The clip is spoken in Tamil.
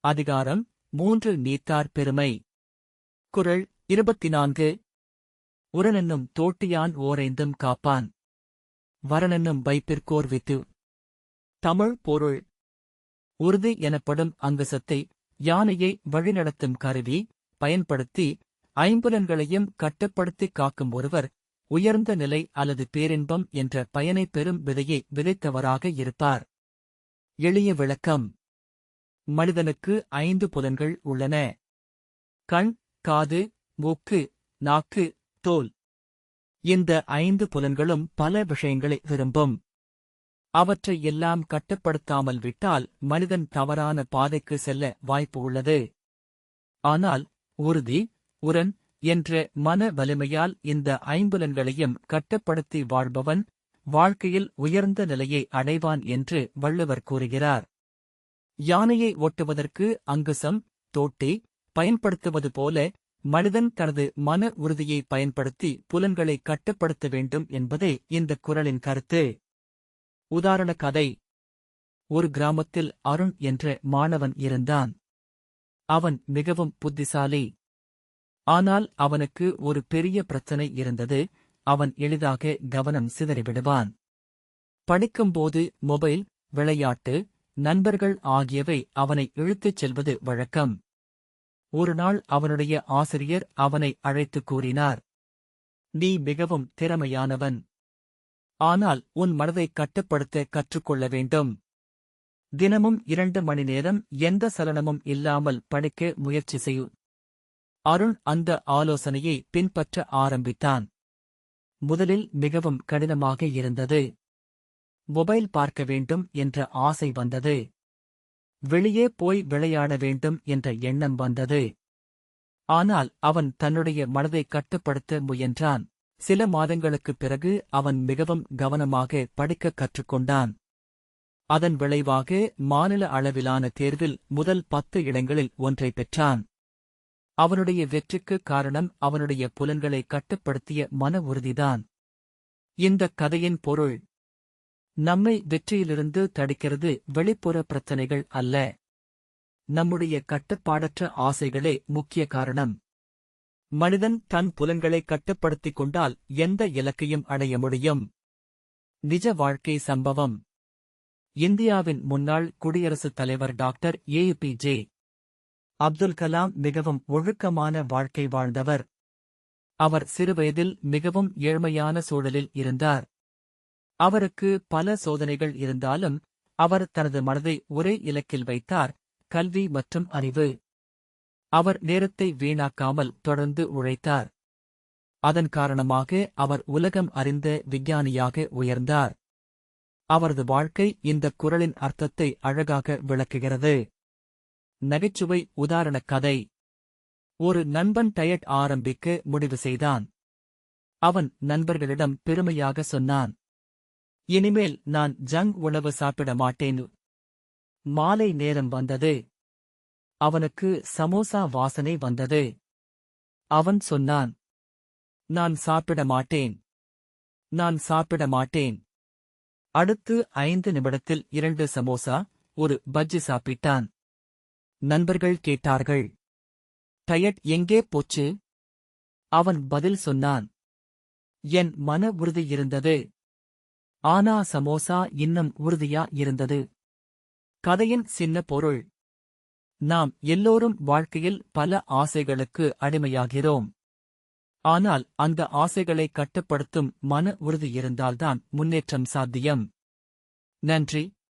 அதிகாரம் 3 நீத்தார் பெருமை. குறள் 24. உரனென்னும் தோட்டியான் ஓரைந்தும் காப்பான். வரனென்னும் வைப்பிற்கோர் வித்து. தமிழ் பொருள். உறுதி எனப்படும் அங்குசத்தை யானையை வழிநடத்தும் கருவி பயன்படுத்தி ஐம்புலன்களையும் கட்டுப்படுத்திக் காக்கும் ஒருவர் உயர்ந்த நிலை அல்லது பேரின்பம் என்ற பயனைப் பெறும் விதையை விதைத்தவராக இருப்பார். எளிய விளக்கம். மனிதனுக்கு 5 புலன்கள் உள்ளன. கண், காது, மூக்கு, நாக்கு, தோல். இந்த 5 புலன்களும் பல விஷயங்களை விரும்பும். அவற்றை எல்லாம் கட்டுப்படுத்தாமல் விட்டால் மனிதன் தவறான பாதைக்கு செல்ல வாய்ப்பு உள்ளது. ஆனால் உறுதி, உரன் என்ற மன வலிமையால் இந்த 5 கட்டுப்படுத்தி வாழ்பவன் வாழ்க்கையில் உயர்ந்த நிலையை அடைவான் என்று வள்ளுவர் கூறுகிறார். யானையை ஓட்டுவதற்கு அங்குசம், தோட்டி பயன்படுத்துவது போல மனிதன் தனது மன உறுதியை பயன்படுத்தி புலன்களை கட்டுப்படுத்த வேண்டும் என்பதே இந்த குறளின் கருத்து. உதாரண கதை. ஒரு கிராமத்தில் அருண் என்ற மாணவன் இருந்தான். அவன் மிகவும் புத்திசாலி. ஆனால் அவனுக்கு ஒரு பெரிய பிரச்சனை இருந்தது. அவன் எளிதாக கவனம் சிதறிவிடுவான். படிக்கும்போது மொபைல், விளையாட்டு, நண்பர்கள் ஆகியவை அவனை இழுத்துச் செல்வது வழக்கம். ஒருநாள் அவனுடைய ஆசிரியர் அவனை அழைத்துக் கூறினார், "நீ மிகவும் திறமையானவன். ஆனால் உன் மனதைக் கட்டுப்படுத்த கற்றுக்கொள்ள வேண்டும். தினமும் 2 மணி நேரம் எந்த சலனமும் இல்லாமல் படிக்க முயற்சி செய்." அருண் அந்த ஆலோசனையை பின்பற்ற ஆரம்பித்தான். முதலில் மிகவும் கடினமாக இருந்தது. மொபைல் பார்க்க வேண்டும் என்ற ஆசை வந்தது. வெளியே போய் விளையாட வேண்டும் என்ற எண்ணம் வந்தது. ஆனால் அவன் தன்னுடைய மனதை கட்டுப்படுத்த முயன்றான். சில மாதங்களுக்குப் பிறகு அவன் மிகவும் கவனமாக படிக்கக் கற்றுக்கொண்டான். அதன் விளைவாக மாநில அளவிலான தேர்வில் முதல் 10 இடங்களில் ஒன்றை பெற்றான். அவனுடைய வெற்றிக்கு காரணம் அவனுடைய புலன்களை கட்டுப்படுத்திய மன உறுதிதான். இந்தக் கதையின் பொருள். நம்மை வெற்றியிலிருந்து தடுக்கிறது வெளிப்புற பிரச்சனைகள் அல்ல. நம்முடைய கட்டுப்பாடற்ற ஆசைகளே முக்கிய காரணம். மனிதன் தன் புலன்களை கட்டுப்படுத்திக் கொண்டால் எந்த இலக்கையும் அடைய முடியும். நிஜ வாழ்க்கை சம்பவம். இந்தியாவின் முன்னாள் குடியரசுத் தலைவர் டாக்டர் ஏ.பி.ஜே. அப்துல் கலாம் மிகவும் ஒழுக்கமான வாழ்க்கை வாழ்ந்தவர். அவர் சிறுவயதில் மிகவும் ஏழ்மையான சூழலில் இருந்தார். அவருக்கு பல சோதனைகள் இருந்தாலும் அவர் தனது மனதை ஒரே இலக்கில் வைத்தார்: கல்வி மற்றும் அறிவு. அவர் நேரத்தை வீணாக்காமல் தொடர்ந்து உழைத்தார். அதன் காரணமாக அவர் உலகம் அறிந்த விஞ்ஞானியாக உயர்ந்தார். அவரது வாழ்க்கை இந்தக் குறளின் அர்த்தத்தை அழகாக விளக்குகிறது. நகைச்சுவை உதாரண கதை. ஒரு நண்பன் டயட் ஆரம்பிக்க முடிவு செய்தான். அவன் நண்பர்களிடம் பெருமையாக சொன்னான், "இனிமேல் நான் ஜங்க் உணவு சாப்பிட மாட்டேன்." மாலை நேரம் வந்தது. அவனுக்கு சமோசா வாசனை வந்தது. அவன் சொன்னான், "நான் சாப்பிட மாட்டேன். நான் சாப்பிட மாட்டேன்." அடுத்து 5 நிமிடத்தில் 2 சமோசா, ஒரு பஜ்ஜி சாப்பிட்டான். நண்பர்கள் கேட்டார்கள், "டயட் எங்கே போச்சு?" அவன் பதில் சொன்னான், "என் மன உறுதி இருந்தது. ஆனா சமோசா இன்னும் உறுதியா இருந்தது." கதையின் சின்ன பொருள். நாம் எல்லோரும் வாழ்க்கையில் பல ஆசைகளுக்கு அடிமையாகிறோம். ஆனால் அந்த ஆசைகளை கட்டுப்படுத்தும் மன உறுதி இருந்தால்தான் முன்னேற்றம் சாத்தியம். நன்றி.